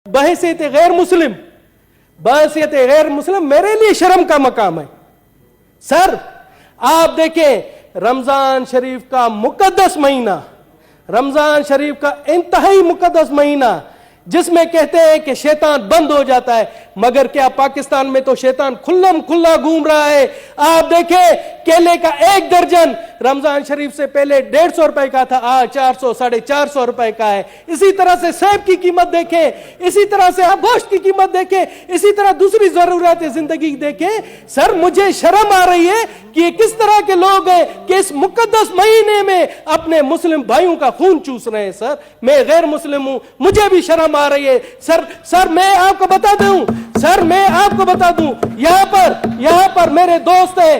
بحیثیت غیر مسلم میرے لیے شرم کا مقام ہے. سر آپ دیکھیں رمضان شریف کا مقدس مہینہ، رمضان شریف کا انتہائی مقدس مہینہ جس میں کہتے ہیں کہ شیطان بند ہو جاتا ہے، مگر کیا پاکستان میں تو شیطان کھلم کھلا گھوم رہا ہے. آپ دیکھیں کیلے کا ایک درجن رمضان شریف سے پہلے 150 روپے کا تھا، آج 400 450 روپے کا ہے. اسی طرح سے سیب کی قیمت دیکھیں، اسی طرح سے آپ گوشت کی قیمت دیکھیں، اسی طرح دوسری ضرورت زندگی دیکھیں. سر مجھے شرم آ رہی ہے کہ یہ کس طرح کے لوگ ہیں کہ اس مقدس مہینے میں اپنے مسلم بھائیوں کا خون چوس رہے ہیں. سر میں غیر مسلم ہوں، مجھے بھی شرم آ رہی ہے. سر میں آپ کو بتا دوں، یہاں پر میرے دوست ہیں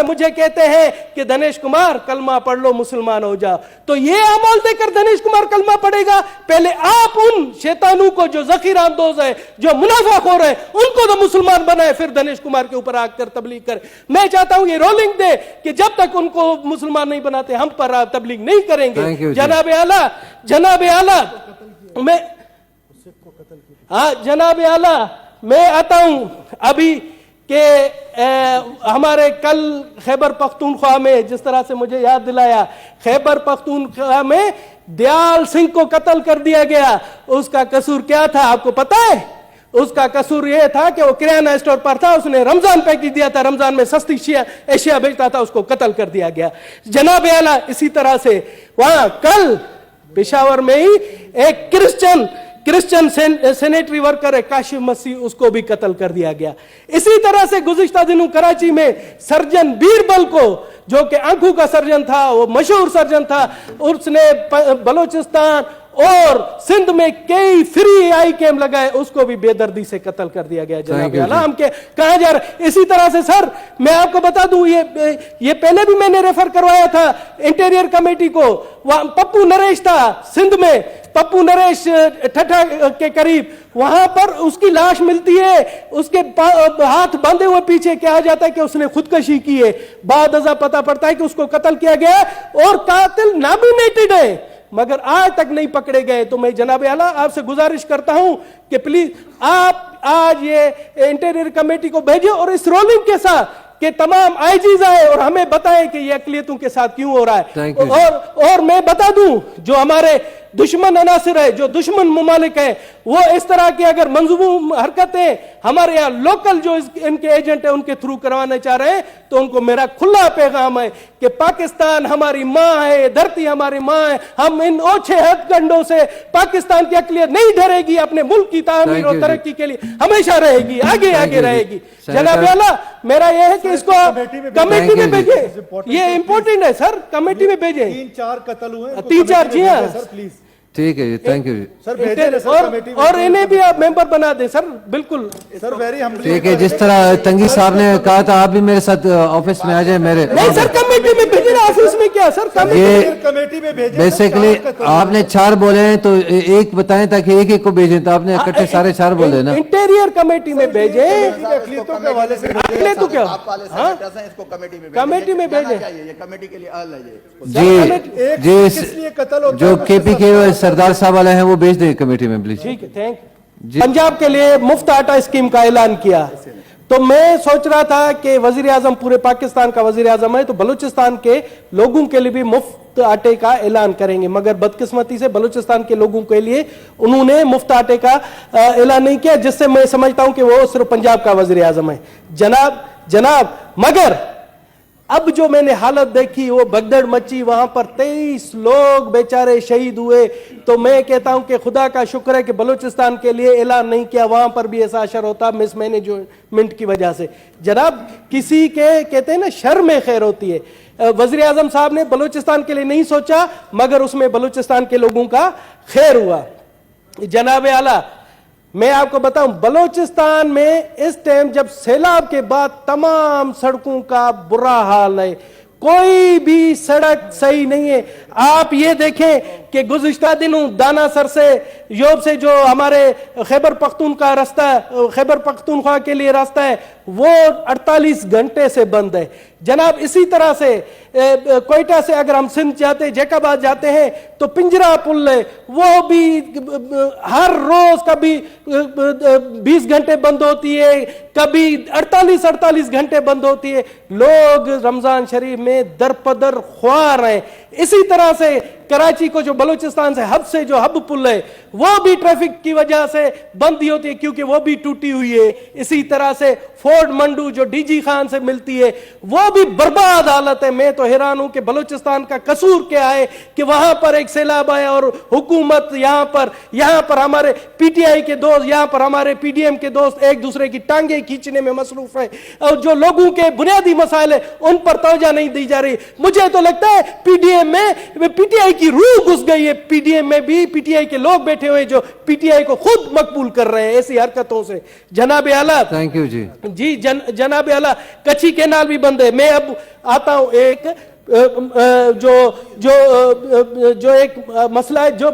مجھے کہتے ہیں کہ دنیش کمار کلمہ پڑھ لو مسلمان ہو جاؤ. تو یہ عمل دے کر دنیش کمار کلمہ پڑھے گا؟ پہلے آپ ان شیطانوں کو جو ذخیرہ اندوز ہے، جو منافع خور ہے، ان کو تو مسلمان بنائے، پھر دنیش کمار کے اوپر آ کر تبلیغ کرے. میں چاہتا ہوں یہ رولنگ دے کہ جب تک ان کو مسلمان نہیں بناتے ہم پر تبلیغ نہیں کریں گے. جناب اعلیٰ میں آتا ہوں ابھی کہ ہمارے کل خیبر پختونخوا میں جس طرح سے مجھے یاد دلایا، خیبر پختونخوا میں دیال سنگھ کو قتل کر دیا گیا. اس کا قصور کیا تھا آپ کو پتا ہے؟ اس کا قصور یہ تھا کہ وہ کرانہ اسٹور پر تھا، اس نے رمضان پیکج دیا تھا، رمضان میں سستی اشیاء بیچتا تھا، اس کو قتل کر دیا گیا. جناب اعلیٰ اسی طرح سے وہاں کل پشاور میں ہی ایک کرسچن سینیٹری ورکر ہے کاشف مسیح، اس کو بھی قتل کر دیا گیا. اسی طرح سے گزشتہ دنوں کراچی میں سرجن بیربل کو، جو کہ آنکھوں کا سرجن تھا، وہ مشہور سرجن تھا، اس نے بلوچستان اور سندھ میں کئی فری آئی کیم لگائے، اس کو بھی بے دردی سے قتل کر دیا گیا. جناب اعلیٰ ہم کہاں جا رہے؟ اسی طرح سے سر میں آپ کو بتا دوں، یہ پہلے بھی میں نے ریفر کروایا تھا انٹیریئر کمیٹی کو. پپو نریش تھا سندھ میں، پپو نریش ٹھٹھا کے قریب، وہاں پر اس کی لاش ملتی ہے، اس کے ہاتھ باندھے ہوئے پیچھے کہا جاتا ہے کہ اس نے خودکشی کی ہے. بعد ازاں پتہ پڑتا ہے کہ اس کو قتل کیا گیا اور قاتل نامینیٹڈ ہے، مگر آج تک نہیں پکڑے گئے. تو میں جناب اعلیٰ آپ سے گزارش کرتا ہوں کہ پلیز آپ آج یہ انٹیریئر کمیٹی کو بھیجیں اور اس رولنگ کے ساتھ کہ تمام آئی جیز آئے اور ہمیں بتائیں کہ یہ اقلیتوں کے ساتھ کیوں ہو رہا ہے. اور میں بتا دوں جو ہمارے دشمن عناصر ہے، جو دشمن ممالک ہیں، وہ اس طرح کی اگر منظوم حرکتیں ہمارے یہاں لوکل جو ان کے ایجنٹ ہیں ان کے تھرو کروانا چاہ رہے ہیں، تو ان کو میرا کھلا پیغام ہے کہ پاکستان ہماری ماں ہے، دھرتی ہماری ماں ہے. ہم ان اوچھے ہتھ کنڈوں سے پاکستان کی اقلیت نہیں ڈرے گی، اپنے ملک کی تعمیر اور ترقی کے لیے ہمیشہ رہے گی، آگے رہے گی. جناب اعلیٰ میرا یہ ہے کہ اس کو کمیٹی میں بھیجیں، یہ امپورٹنٹ ہے سر، کمیٹی میں بھیجیں. 3-4 قتل ہوئے، 3-4 جی ہاں پلیز. ٹھیک ہے جی، تھینک یو جی. اور انہیں بھی آپ ممبر بنا دیں سر. بالکل سر ویری ہم ٹھیک ہے. جس طرح تنگی صاحب نے کہا تھا آپ بھی میرے ساتھ آفس میں آ جائیں. میرے نہیں سر کمیٹی میں بھیجیں، آفس میں کیا سر، کمیٹی میں بھیجیں. بیسیکلی آپ نے 4 بولے ہیں تو ایک بتائیں تاکہ ایک کو بھیجیں، تو آپ نے اکٹھے سارے 4 بولے نا. انٹیریئر کمیٹی میں بھیجیں. اقلیتوں کے حوالے سے اقلیتوں کیا کمیٹی میں بھیجیں کمیٹی کے لیے اہل ہے جی جو کے پی کے سردار صاحب والے ہیں وہ بھیج دیں کمیٹی میں پلیز. ٹھیک ہے، تھینک یو. پنجاب کے لیے مفت آٹا اسکیم کا اعلان کیا، تو میں سوچ رہا تھا کہ وزیر اعظم پورے پاکستان کا وزیر اعظم ہے تو بلوچستان کے لوگوں کے لیے بھی مفت آٹے کا اعلان کریں گے، مگر بدقسمتی سے بلوچستان کے لوگوں کے لیے انہوں نے مفت آٹے کا اعلان نہیں کیا، جس سے میں سمجھتا ہوں کہ وہ صرف پنجاب کا وزیر اعظم ہے. جناب مگر اب جو میں نے حالت دیکھی، وہ بھگدڑ مچی، وہاں پر 23 لوگ بیچارے شہید ہوئے. تو میں کہتا ہوں کہ خدا کا شکر ہے کہ بلوچستان کے لیے اعلان نہیں کیا، وہاں پر بھی ایسا اثر ہوتا مس مینجمنٹ کی وجہ سے. جناب کسی کے کہتے ہیں نا شر میں خیر ہوتی ہے. وزیر اعظم صاحب نے بلوچستان کے لیے نہیں سوچا، مگر اس میں بلوچستان کے لوگوں کا خیر ہوا. جناب اعلیٰ میں آپ کو بتاؤں بلوچستان میں اس ٹائم جب سیلاب کے بعد تمام سڑکوں کا برا حال ہے، کوئی بھی سڑک صحیح نہیں ہے. آپ یہ دیکھیں کہ گزشتہ دنوں دانا سر سے یوب سے جو ہمارے خیبر پختونخوا راستہ خیبر پختونخوا کے لیے راستہ ہے وہ 48 گھنٹے سے بند ہے جناب. اسی طرح سے کوئٹہ سے اگر ہم سندھ جاتے جیکب آباد جاتے ہیں تو پنجرا پل ہے وہ بھی ہر روز کبھی 20 گھنٹے بند ہوتی ہے کبھی 48 گھنٹے بند ہوتی ہے. لوگ رمضان شریف میں درپدر خوار ہیں. اسی طرح سے کراچی کو جو بلوچستان سے ہب سے جو ہب پل ہے وہ بھی ٹریفک کی وجہ سے بند ہی ہوتی ہے کیونکہ وہ بھی ٹوٹی ہوئی ہے. اسی طرح سے فورٹ منڈو جو ڈی جی خان سے ملتی ہے وہ بھی برباد حالت ہے. میں تو حیران ہوں کہ بلوچستان کا قصور کیا ہے کہ وہاں پر ایک سیلاب آیا اور حکومت یہاں پر ہمارے پی ٹی آئی کے دوست یہاں پر ہمارے پی ڈی ایم کے دوست ایک دوسرے کی ٹانگیں کھینچنے میں مصروف ہے اور جو لوگوں کے بنیادی مسائل ہیں ان پر توجہ نہیں دی جا رہی. مجھے تو لگتا ہے پی ڈی ایم میں پی ٹی آئی کی روح گھس گئی ہے. پی ڈی ایم میں بھی پی ٹی آئی کے لوگ بیٹھے ہوئے جو پی ٹی آئی کو خود مقبول کر رہے ہیں ایسی حرکتوں سے. جناب اعلیٰ تھینک یو جی. جی جناب اعلیٰ کچھی کینال بھی بند ہے. میں اب آتا ہوں ایک جو ایک مسئلہ ہے جو